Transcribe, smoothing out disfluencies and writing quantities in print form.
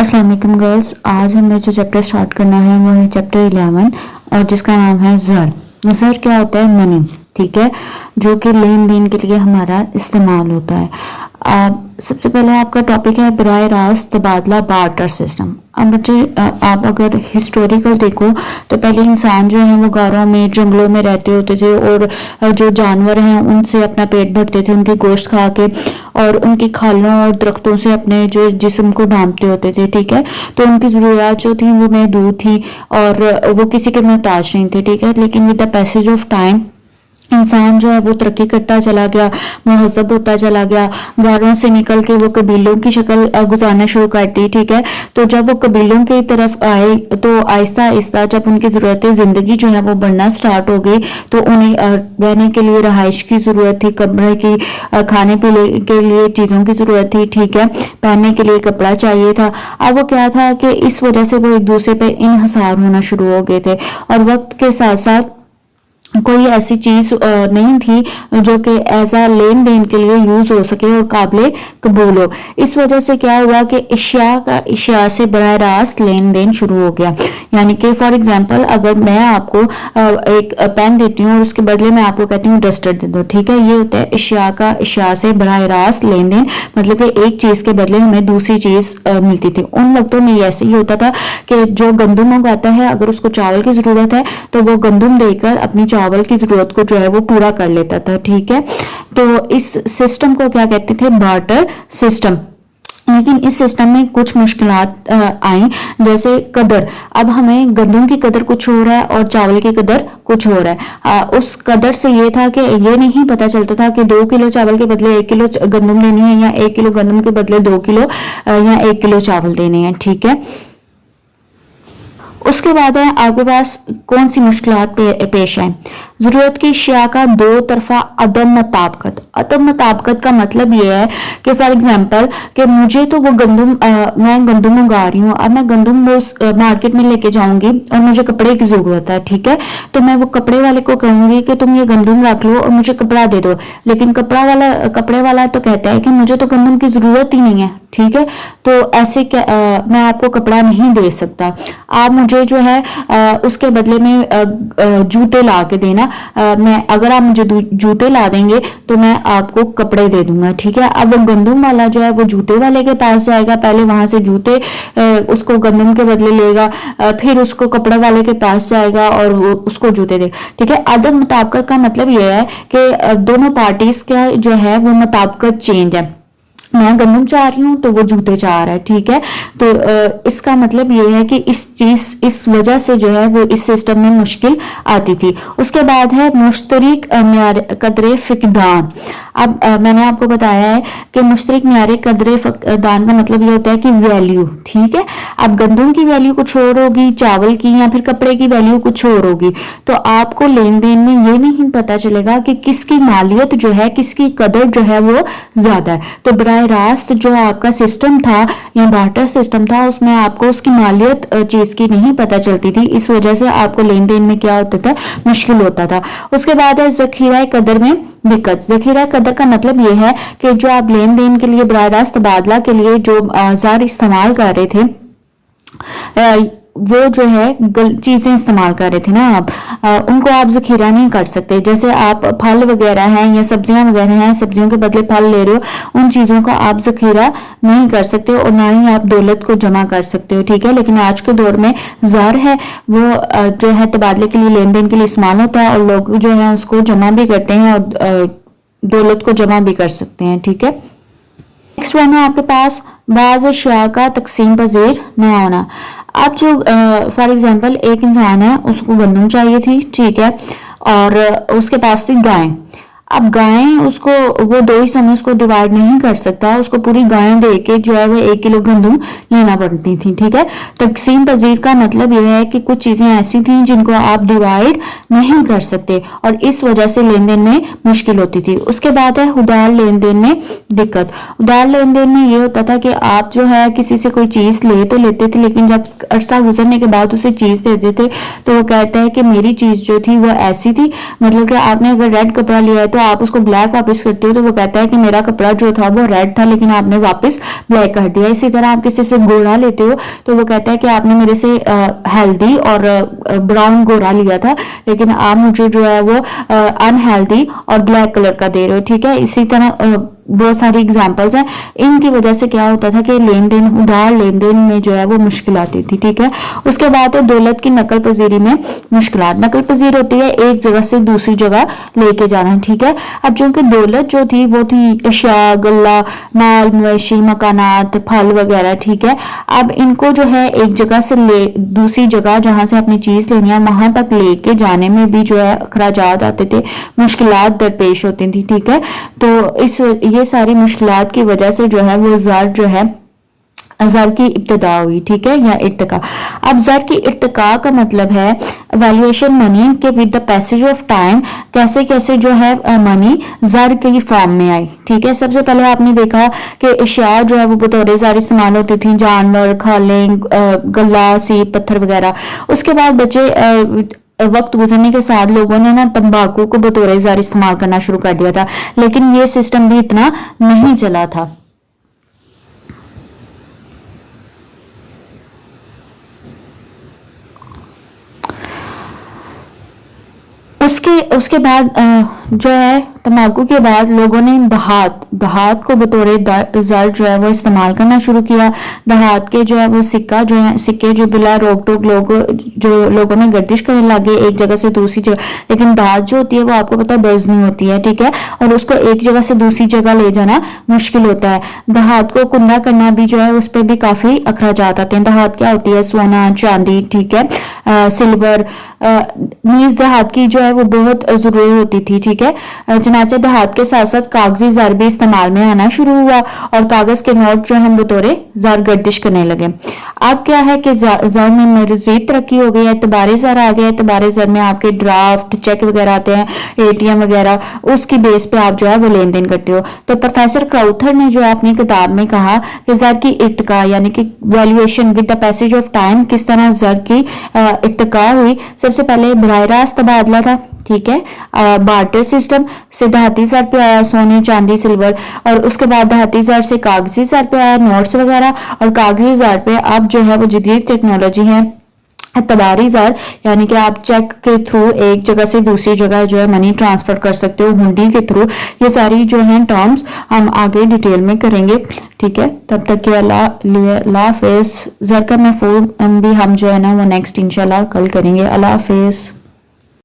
अस्सलाम वालेकुम गर्ल्स। आज हमें जो चैप्टर स्टार्ट करना है वो है चैप्टर 11 और जिसका नाम है ज़र। ज़र क्या होता है? मनी, ठीक है, जो कि लेन देन के लिए हमारा इस्तेमाल होता है। सबसे पहले आपका टॉपिक है बराह रास्त तबादला, बार्टर सिस्टम। अब बच्चे आप अगर हिस्टोरिकल देखो तो पहले इंसान जो है वो गारों में जंगलों में रहते होते थे और जो जानवर हैं उनसे अपना पेट भरते थे, उनकी गोश्त खा के, और उनकी खालों और दरख्तों से अपने जो जिस्म को ढांपते होते थे, ठीक है। तो उनकी ज़रूरियात जो थी वो महदूद थी और वो किसी के मोहताज नहीं थे, ठीक है। लेकिन with the passage of time इंसान जो है वो तरक्की करता चला गया, महजब होता चला गया, गारों से निकल के वो कबीलों की शक्ल गुजारना शुरू कर दी, ठीक है। तो जब वो कबीलों की तरफ आए तो आहिस्ता आहिस्ता जब उनकी ज़रूरतें ज़िंदगी जो है वो बढ़ना स्टार्ट हो गई तो उन्हें रहने के लिए रहाइश की ज़रूरत थी, कमरे की, खाने पीने के लिए चीज़ों की ज़रूरत थी, ठीक है, पहनने के लिए कपड़ा चाहिए था। अब वो क्या था कि इस वजह से वो एक दूसरे पर इन्हिसार होना शुरू हो गए थे और वक्त के साथ साथ कोई ऐसी चीज नहीं थी जो कि एज आ लेन देन के लिए यूज हो सके और काबिल कबूल हो। इस वजह से क्या हुआ कि इशिया से बराह रास्त लेन देन शुरू हो गया। यानी कि फॉर एग्जांपल अगर मैं आपको एक पेन देती हूँ और उसके बदले में आपको कहती हूँ डस्टर दे दो, ठीक है, ये होता है इशिया से बराह रास्त लेन देन। मतलब कि एक चीज के बदले हमें दूसरी चीज मिलती थी। उन वक्तों में ऐसे ही होता था कि जो गंदम उगाता है अगर उसको चावल की जरूरत है तो वो गंदम देकर अपनी चावल की जरूरत को जो है वो पूरा कर लेता था, ठीक है। तो इस सिस्टम को क्या कहते थे? Barter system. लेकिन इस सिस्टम में कुछ मुश्किलात आई, जैसे कदर। अब हमें गंदम की कदर कुछ हो रहा है और चावल की कदर कुछ हो रहा है। उस कदर से ये था कि ये नहीं पता चलता था कि 2 किलो चावल के बदले 1 किलो गंदम देनी है या 1 किलो गंदम के बदले 2 किलो या 1 किलो चावल देने हैं, ठीक है। उसके बाद है आपके पास कौन सी मुश्किलात पेश आए? जरूरत की अशिया का दो तरफा अदम मुताबकत। अदम मुताबकत का मतलब ये है कि फॉर एग्जांपल कि मुझे तो वो मैं गंदम उगा रही हूँ, अब मैं गंदम मार्केट में लेके जाऊंगी और मुझे कपड़े की जरूरत है, ठीक है। तो मैं वो कपड़े वाले को कहूंगी कि तुम ये गंदम रख लो और मुझे कपड़ा दे दो। लेकिन कपड़े वाला तो कहता है कि मुझे तो गंदम की जरूरत ही नहीं है, ठीक है। तो ऐसे मैं आपको कपड़ा नहीं दे सकता। आप मुझे जो है उसके बदले में जूते ला के देना। मैं अगर आप मुझे जूते ला देंगे तो मैं आपको कपड़े दे दूंगा, ठीक है। अब गंदम वाला जो है वो जूते वाले के पास जाएगा, पहले वहां से जूते उसको गंदम के बदले लेगा, फिर उसको कपड़े वाले के पास जाएगा और वो उसको जूते देगा, ठीक है। अदम मुताबकत का मतलब यह है कि दोनों पार्टीज का जो है वो मुताबकत चेंज है। मैं गंदम चाह रही हूँ तो वो जूते चाह रहा है, ठीक है। तो इसका मतलब ये है कि इस वजह से जो है वो इस सिस्टम में मुश्किल आती थी। उसके बाद है मुश्तरक कदरे फिकदान। अब मैंने आपको बताया है कि मुश्तरक म्यार कदरे फिकदान का मतलब ये होता है कि वैल्यू, ठीक है। अब गंदम की वैल्यू कुछ और होगी, चावल की या फिर कपड़े की वैल्यू कुछ और होगी। तो आपको लेन देन में ये नहीं पता चलेगा कि किसकी मालियत जो है, किसकी कदर जो है वो ज्यादा है। तो बराह रास्त जो आपका सिस्टम था या बार्टर सिस्टम था उसमें आपको उसकी मालियत चीज की नहीं पता चलती थी। इस वजह से आपको लेन देन में क्या होता था? मुश्किल होता था। उसके बाद है जखीरा कदर में दिक्कत। जखीरा कदर का मतलब यह है कि जो आप लेन देन के लिए बराह रास्त तबादला के लिए जो औजार इस्तेमाल कर रहे थे वो जो है चीजें इस्तेमाल कर रहे थे ना आप, उनको आप जखीरा नहीं कर सकते। जैसे आप फल वगैरह हैं या सब्जियां वगैरह हैं, सब्जियों के बदले फल ले रहे हो, उन चीजों का आप जखीरा नहीं कर सकते और ना ही आप दौलत को जमा कर सकते हो, ठीक है। लेकिन आज के दौर में ज़र है वो जो है तबादले के लिए, लेन देन के लिए इस्तेमाल होता है और लोग जो है उसको जमा भी करते हैं और दौलत को जमा भी कर सकते हैं, ठीक है। नेक्स्ट वन है आपके पास बाज़ अशिया का तकसीम पजीर ना होना। अब जो फॉर एग्जांपल एक इंसान है, उसको गंदम चाहिए थी, ठीक है, और उसके पास थी गाय। अब गायें उसको वो 2 हिस्सों में उसको डिवाइड नहीं कर सकता, उसको पूरी गायें दे के जो है वो 1 किलो गंदम लेना पड़ती थी, ठीक है। तकसीम पजीर का मतलब यह है कि कुछ चीजें ऐसी थी जिनको आप डिवाइड नहीं कर सकते और इस वजह से लेन देन में मुश्किल होती थी। उसके बाद है उधार लेन देन में दिक्कत। उधार लेन देन में ये होता था कि आप जो है किसी से कोई चीज ले तो लेते थे, लेकिन जब अरसा गुजरने के बाद उसे चीज देते थे तो वो कहता है कि मेरी चीज जो थी वो ऐसी थी, मतलब कि आपने अगर रेड कपड़ा लिया है तो आप उसको ब्लैक वापस करते हो तो वो कहता है कि मेरा कपड़ा जो था वो रेड था लेकिन आपने वापस ब्लैक कर दिया। इसी तरह आप किसी से गोरा लेते हो तो वो कहता है कि आपने मेरे से हेल्दी और ब्राउन गोरा लिया था लेकिन आप मुझे जो है वो अनहेल्दी और ब्लैक कलर का दे रहे हो। ठीक है, इसी तरह बहुत सारी एग्जांपल्स हैं। इनकी वजह से क्या होता था कि लेन देन, उधार लेन देन में जो है वो मुश्किल आती थी। ठीक है, उसके बाद है दौलत की नकल पजीरी में मुश्किलात। नकल पजीर होती है एक जगह से दूसरी जगह लेके जाना। ठीक है, अब चूंकि दौलत जो थी वो थी अशिया, गल्ला, माल मवेशी, मकानात, फल वगैरह। ठीक है, अब इनको जो है एक जगह से ले दूसरी जगह जहां से अपनी चीज लेनी है वहां तक लेके जाने में भी जो है अखराजात आते थे, मुश्किलात दरपेश होती थी। ठीक है, तो ये सारी मुश्किलात की वजह से जो है वो ज़र जो है ज़र की इब्तिदा हुई। ठीक है, या इर्तिका। अब ज़र की इर्तिका का मतलब है वैल्यूएशन मनी के with the passage of time कैसे कैसे जो है मनी ज़र की फॉर्म में आई। ठीक है, सबसे पहले आपने देखा कि अशिया जो है वो बतौर ज़र इस्तेमाल होती थी, जानवर, खालें, गल्ला, सीप, पत्थर वगैरह। उसके बाद बचे वक्त गुजरने के साथ लोगों ने ना तंबाकू को बतौर ज़र इस्तेमाल करना शुरू कर दिया था, लेकिन ये सिस्टम भी इतना नहीं चला था। उसके बाद जो है तंबाकू के बाद लोगों ने दहात को बतौर ज़र जो है वो इस्तेमाल करना शुरू किया। दहात के जो है वो सिक्के जो बिला रोक टोक लोगों में गर्दिश करने लगे एक जगह से दूसरी जगह। लेकिन दहात जो होती है वो आपको पता है वजनी होती है। ठीक है, और उसको एक जगह से दूसरी जगह ले जाना मुश्किल होता है। दहात को कुंदा करना भी जो है उस पर भी काफी अखराजात आते हैं। दहात क्या होती है? सोना, चांदी, ठीक है, सिल्वर। नीज दहात की जो है वो बहुत जरूरी होती थी। ठीक है, चनाचे दहात के साथ साथ कागजी ज़र भी इस्तेमाल में आना शुरू हुआ और कागज के नोट जो हम बतौरे ज़र गर्दिश करने लगे। अब क्या है कि ज़र में मजीद तरक्की हो गई है, एतबारी ज़र आ गया। एतबारी ज़र में आपके ड्राफ्ट, चेक वगैरह आते हैं, एटीएम वगैरह, उसकी बेस पे आप जो है वो लेन देन करते हो। तो प्रोफेसर क्राउथर ने जो है अपनी किताब में कहा कि ज़र की इर्तिका यानी कि valuation with the passage of time किस तरह ज़र की इर्तिका हुई। सबसे पहले बराह रास्त तबादला था। ठीक है, बार्टर सिस्टम से धाती ज़र पे आया सोने, चांदी, सिल्वर, और उसके बाद धाती ज़र से कागजी ज़र पे आया नोट्स वगैरह, और कागजी ज़र पे अब जो है वो जदीद टेक्नोलॉजी है एतबारी ज़र, यानी कि आप चेक के थ्रू एक जगह से दूसरी जगह जो है मनी ट्रांसफर कर सकते हो, हुंडी के थ्रू। ये सारी जो है टर्म्स हम आगे डिटेल में करेंगे। ठीक है, तब तक के अल्लाह हाफिज़। ज़र का महफूज भी हम जो है ना वो नेक्स्ट इंशाल्लाह कल करेंगे। अल्लाह हाफिज़।